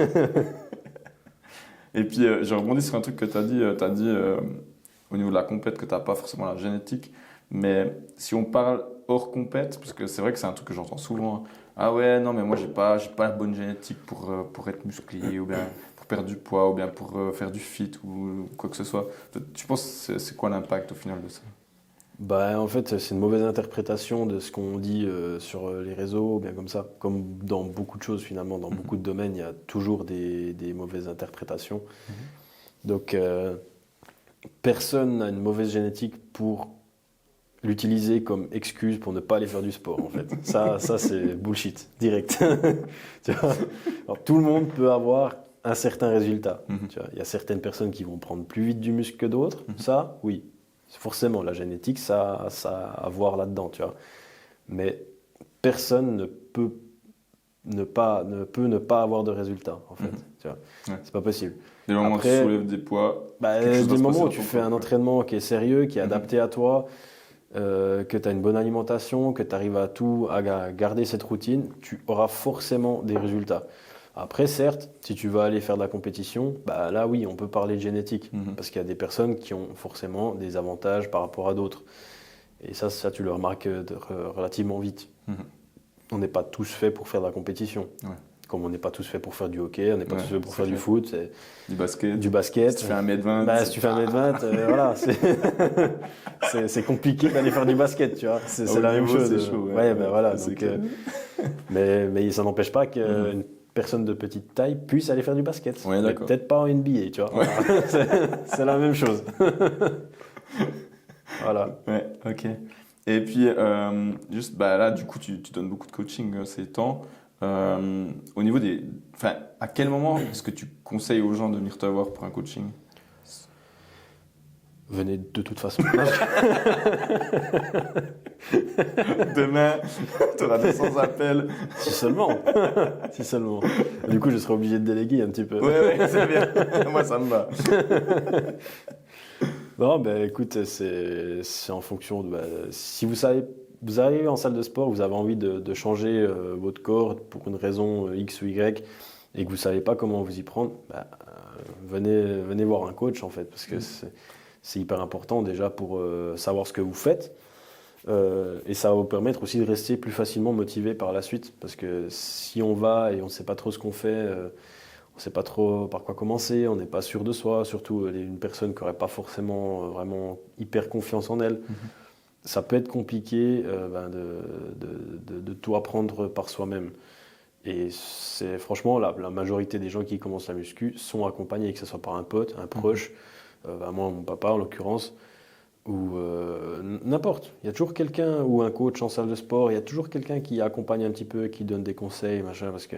B: Et puis, j'ai rebondi sur un truc que tu as dit. Tu as dit au niveau de la compète que tu n'as pas forcément la génétique. Mais si on parle hors compète, parce que c'est vrai que c'est un truc que j'entends souvent. Ah ouais, non, mais moi, j'ai pas la bonne génétique pour être musclé, ou bien pour perdre du poids, ou bien pour faire du fit, ou quoi que ce soit. Tu penses c'est quoi l'impact au final de ça?
A: Bah, en fait, c'est une mauvaise interprétation de ce qu'on dit sur les réseaux, bien comme ça. Comme dans beaucoup de choses, finalement, dans beaucoup de domaines, il y a toujours des mauvaises interprétations. Donc, personne n'a une mauvaise génétique pour l'utiliser comme excuse pour ne pas aller faire du sport, en fait. Ça c'est bullshit, direct. Tu vois. Alors, tout le monde peut avoir un certain résultat. Tu vois. Il y a certaines personnes qui vont prendre plus vite du muscle que d'autres. Ça, oui. Forcément, la génétique, ça a à voir là-dedans, tu vois. Mais personne ne peut ne pas avoir de résultat, en fait. Tu vois.
B: Ouais.
A: C'est pas possible.
B: Des moments où tu
A: Après,
B: soulèves des poids,
A: bah,
B: quelque chose
A: des
B: va se
A: moments
B: passer
A: où
B: dans
A: tu
B: ton
A: fais un
B: corps, quoi.
A: entraînement qui est sérieux, qui est adapté à toi, que tu as une bonne alimentation, que tu arrives à garder cette routine, tu auras forcément des résultats. Après, certes, si tu vas aller faire de la compétition, bah là oui, on peut parler de génétique, parce qu'il y a des personnes qui ont forcément des avantages par rapport à d'autres. Et ça tu le remarques relativement vite. On n'est pas tous faits pour faire de la compétition.
B: Ouais.
A: Comme on n'est pas tous faits pour faire du hockey, on n'est pas
B: Ouais,
A: tous faits pour
B: c'est
A: faire du
B: clair.
A: foot.
B: Du basket.
A: Si
B: Si tu fais 1m20.
A: bah, si tu fais 1m20, voilà, c'est compliqué d'aller faire du basket, tu vois. C'est
B: Au
A: la même
B: niveau,
A: chose.
B: c'est chaud, ouais.
A: Ouais, ben voilà.
B: C'est
A: Donc,
B: clair.
A: mais ça n'empêche pas qu'une personne de petite taille puisse aller faire du basket.
B: Ouais,
A: Mais
B: d'accord.
A: peut-être pas en NBA, tu vois.
B: Ouais.
A: Voilà. C'est la même chose. Voilà.
B: Ouais, ok. Et puis, juste bah, là, du coup, tu donnes beaucoup de coaching ces temps. Au niveau des. Enfin, à quel moment est-ce que tu conseilles aux gens de venir te voir pour un coaching?
A: Venez de toute façon.
B: Demain, tu auras 200 appels.
A: Si seulement. Si seulement. Du coup, je serai obligé de déléguer un petit peu.
B: Ouais, c'est bien. Moi, ça me va.
A: Non, ben écoute, c'est en fonction de. Si vous arrivez en salle de sport, vous avez envie de changer votre corps pour une raison X ou Y et que vous savez pas comment vous y prendre, venez voir un coach en fait, parce que c'est hyper important déjà pour savoir ce que vous faites. Et ça va vous permettre aussi de rester plus facilement motivé par la suite, parce que si on va et on ne sait pas trop ce qu'on fait, on ne sait pas trop par quoi commencer, on n'est pas sûr de soi, surtout une personne qui n'aurait pas forcément vraiment hyper confiance en elle, ça peut être compliqué de tout apprendre par soi-même. Et c'est franchement la majorité des gens qui commencent la muscu sont accompagnés, que ce soit par un pote, un proche, moi mon papa en l'occurrence, ou n'importe. Il y a toujours quelqu'un, ou un coach en salle de sport, il y a toujours quelqu'un qui accompagne un petit peu, qui donne des conseils, machin, parce que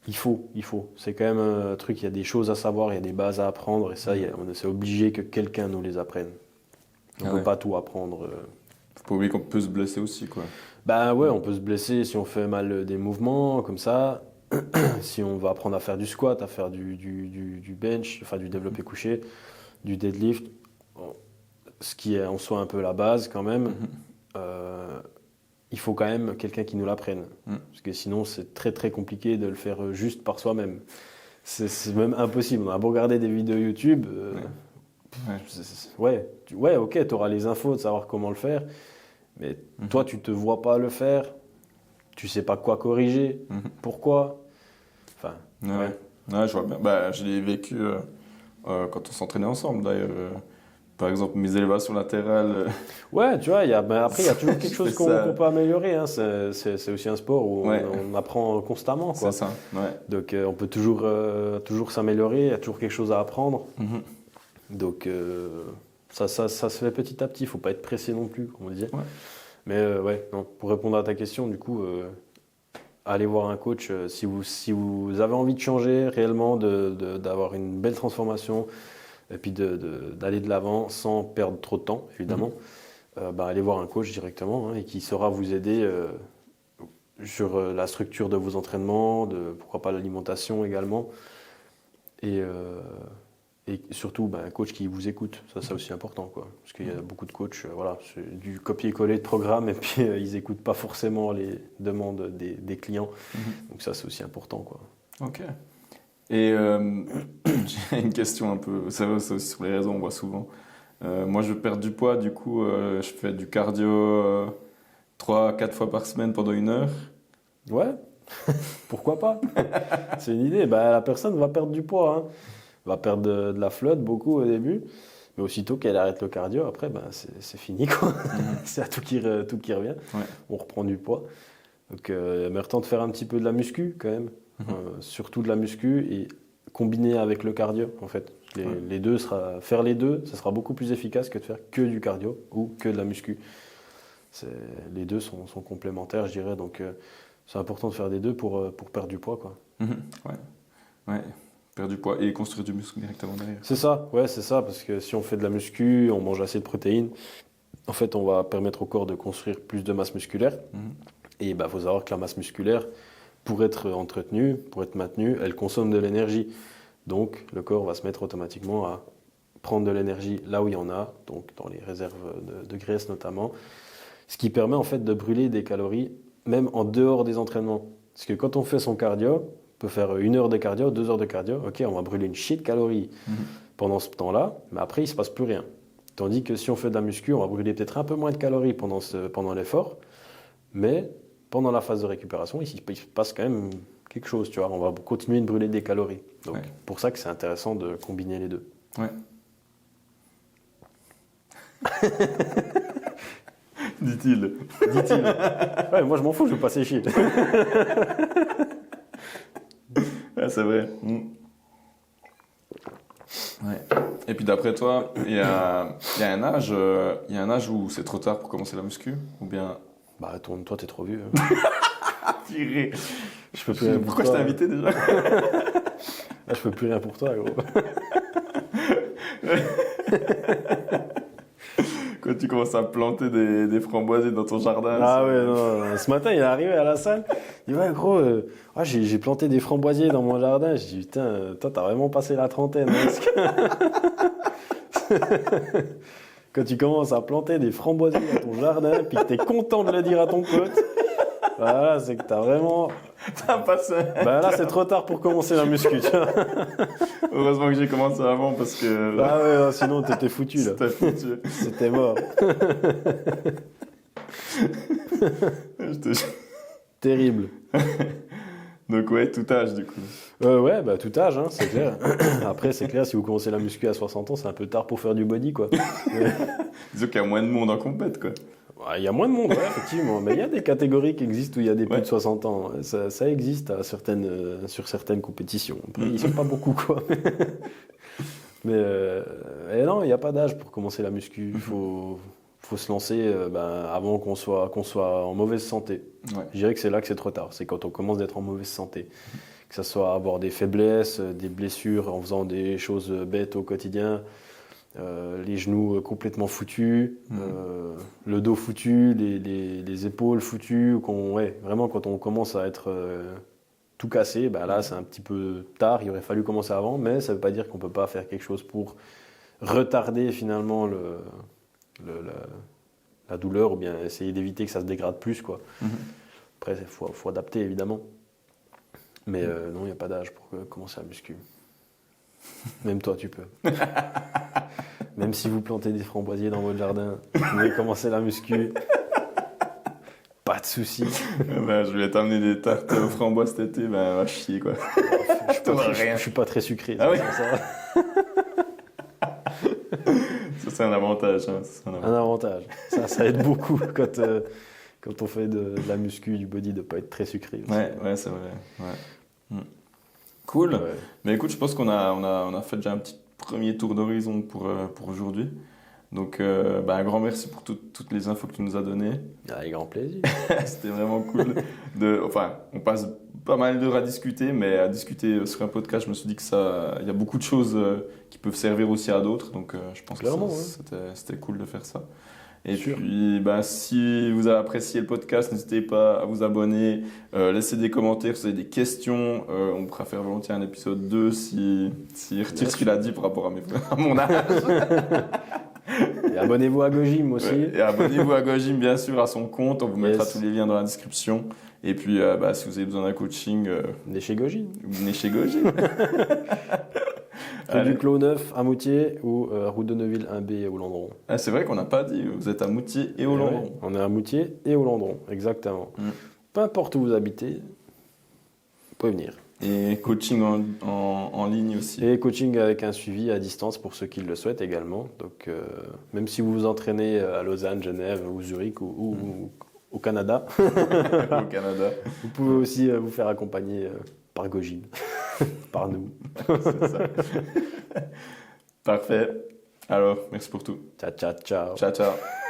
A: il faut. C'est quand même un truc, il y a des choses à savoir, il y a des bases à apprendre, et ça, c'est obligé que quelqu'un nous les apprenne. On ne peut pas tout apprendre.
B: Faut pas oublier qu'on peut se blesser aussi, quoi.
A: Bah ouais, on peut se blesser si on fait mal des mouvements, comme ça. Si on va apprendre à faire du squat, à faire du bench, enfin du développé couché, du deadlift, ce qui est en soi un peu la base quand même, il faut quand même quelqu'un qui nous l'apprenne. Parce que sinon, c'est très très compliqué de le faire juste par soi-même. C'est même impossible. On a beau regarder des vidéos YouTube, ok, tu auras les infos de savoir comment le faire, mais toi, tu te vois pas le faire, tu sais pas quoi corriger, pourquoi. Enfin,
B: Ouais, je vois bien. Bah, je l'ai vécu quand on s'entraînait ensemble, d'ailleurs. Par exemple, mes élévations latérales.
A: Ouais, tu vois, après, il y a toujours quelque chose qu'on peut améliorer. Hein. C'est aussi un sport où on apprend constamment, quoi.
B: C'est ça, ouais.
A: Donc, on peut toujours s'améliorer, il y a toujours quelque chose à apprendre. Donc, Ça se fait petit à petit, il ne faut pas être pressé non plus, comme on disait.
B: Ouais.
A: Mais ouais, non, pour répondre à ta question, du coup, allez voir un coach si vous avez envie de changer réellement, d'avoir une belle transformation et puis d'aller de l'avant sans perdre trop de temps, évidemment. Allez voir un coach directement et qui saura vous aider sur la structure de vos entraînements, pourquoi pas l'alimentation également. Et surtout, un coach qui vous écoute, ça c'est aussi important, quoi. Parce qu'il y a beaucoup de coachs, voilà, c'est du copier-coller de programme et puis ils n'écoutent pas forcément les demandes des clients. Donc ça c'est aussi important, quoi.
B: Ok. Et j'ai une question un peu, ça aussi sur les réseaux, on voit souvent. Moi je veux perdre du poids, du coup je fais du cardio 3-4 fois par semaine pendant 1 heure.
A: Ouais, pourquoi pas? C'est une idée. La personne va perdre du poids, hein. Va perdre de la flotte beaucoup au début, mais aussitôt qu'elle arrête le cardio, après c'est fini, quoi. C'est à tout qui revient.
B: Ouais.
A: On reprend du poids. Donc mais temps de faire un petit peu de la muscu quand même, surtout de la muscu et combiner avec le cardio en fait. Faire les deux, ça sera beaucoup plus efficace que de faire que du cardio ou que de la muscu. Les deux sont complémentaires, je dirais. Donc c'est important de faire des deux pour perdre du poids, quoi.
B: Ouais. Perdre du poids et construire du muscle directement derrière.
A: C'est ça, parce que si on fait de la muscu, on mange assez de protéines, en fait, on va permettre au corps de construire plus de masse musculaire. Et il faut savoir que la masse musculaire, pour être entretenue, pour être maintenue, elle consomme de l'énergie. Donc, le corps va se mettre automatiquement à prendre de l'énergie là où il y en a, donc dans les réserves de graisse notamment, ce qui permet en fait de brûler des calories, même en dehors des entraînements. Parce que quand on fait son cardio, on peut faire 1 heure de cardio, 2 heures de cardio, ok, on va brûler une chier de calories pendant ce temps-là, mais après, il ne se passe plus rien. Tandis que si on fait de la muscu, on va brûler peut-être un peu moins de calories pendant l'effort, mais pendant la phase de récupération, il se passe quand même quelque chose, tu vois, on va continuer de brûler des calories. Donc, pour ça que c'est intéressant de combiner les deux.
B: Ouais. Dit-il.
A: Ouais, moi, je m'en fous, je vais pas sécher.
B: Ouais, c'est vrai. Ouais. Et puis d'après toi, il y a un âge où c'est trop tard pour commencer la muscu, ou bien?
A: Toi, t'es trop vieux.
B: Tiré.
A: Je peux plus rien pour
B: Pourquoi
A: toi.
B: je t'ai invité déjà?
A: Je peux plus rien pour toi, gros.
B: Quand tu commences à planter des framboisiers dans ton jardin.
A: Ah ouais, non. Ce matin, il est arrivé à la salle. Il dit, ouais, gros, j'ai planté des framboisiers dans mon jardin. Je dis, putain, toi, t'as vraiment passé la trentaine. Quand tu commences à planter des framboisiers dans ton jardin, puis que t'es content de le dire à ton pote, voilà, c'est que t'as vraiment...
B: T'as passé.
A: Là, c'est trop tard pour commencer la muscu, tu vois.
B: Heureusement que j'ai commencé avant parce que.
A: Ah ouais, non, sinon t'étais foutu, là.
B: C'était foutu.
A: C'était mort.
B: Je te jure.
A: Terrible.
B: Donc ouais, tout âge du coup.
A: Ouais, tout âge, hein, c'est clair. Après, c'est clair, si vous commencez la muscu à 60 ans, c'est un peu tard pour faire du body, quoi.
B: Disons qu'il y a moins de monde en compète, quoi.
A: Il y a moins de monde, ouais, effectivement. Mais il y a des catégories qui existent où il y a des plus de 60 ans. Ça existe sur certaines compétitions. Après, ils ne sont pas beaucoup, quoi. Mais non, il n'y a pas d'âge pour commencer la muscu. Il faut se lancer avant qu'on soit en mauvaise santé.
B: Ouais.
A: Je dirais que c'est là que c'est trop tard. C'est quand on commence d'être en mauvaise santé. Que ce soit avoir des faiblesses, des blessures en faisant des choses bêtes au quotidien. Les genoux complètement foutus, le dos foutu, les épaules foutues, vraiment quand on commence à être tout cassé, là c'est un petit peu tard, il aurait fallu commencer avant, mais ça ne veut pas dire qu'on ne peut pas faire quelque chose pour retarder finalement la douleur ou bien essayer d'éviter que ça se dégrade plus, quoi. Après il faut adapter évidemment, mais non, il n'y a pas d'âge pour commencer à muscu. Même toi, tu peux. Même si vous plantez des framboisiers dans votre jardin, vous pouvez commencer la muscu. Pas de souci.
B: Je vais t'amener des tartes aux framboises cet été, va chier, quoi.
A: Je suis pas très sucré.
B: Ah oui.
A: Ça.
B: Ça, c'est un avantage. Hein.
A: Un avantage. Ça aide beaucoup quand on fait de la muscu, du body, de pas être très sucré. Aussi.
B: Ouais, c'est vrai. Ouais. Cool. Ouais. Mais écoute, je pense qu'on a fait déjà un petit premier tour d'horizon pour aujourd'hui. Donc, un grand merci pour toutes les infos que tu nous as données.
A: Avec grand plaisir.
B: C'était vraiment cool. On passe pas mal d'heures à discuter, mais à discuter sur un podcast, je me suis dit il y a beaucoup de choses qui peuvent servir aussi à d'autres. Donc, je pense
A: Clairement,
B: que
A: ouais.
B: c'était cool de faire ça. Et
A: Sûr.
B: puis, si vous avez apprécié le podcast, n'hésitez pas à vous abonner, laisser des commentaires, si vous avez des questions. On pourra faire volontiers un épisode 2 s'il retire ce qu'il a dit par rapport à mon âge.
A: Et abonnez-vous à Gojim aussi.
B: Ouais, et abonnez-vous à Gojim, bien sûr, à son compte. On vous mettra
A: Yes.
B: tous les liens dans la description. Et puis, si vous avez besoin d'un coaching,
A: Venez chez Gojim.
B: venez chez Gojim.
A: Rue du Clos Neuf à Moutier ou route de Neuville 1B au Landron.
B: Ah, c'est vrai qu'on n'a pas dit, vous êtes à Moutier et au Landron.
A: Ouais, on est à Moutier et au Landron, exactement.
B: Mm.
A: Peu importe où vous habitez, vous pouvez venir.
B: Et coaching en ligne aussi.
A: Et coaching avec un suivi à distance pour ceux qui le souhaitent également. Donc, même si vous vous entraînez à Lausanne, Genève ou Zurich ou au Canada,
B: Au Canada.
A: vous pouvez aussi vous faire accompagner par Gojim, par nous.
B: C'est ça. Parfait. Alors, merci pour tout.
A: Ciao, ciao, ciao.
B: Ciao, ciao.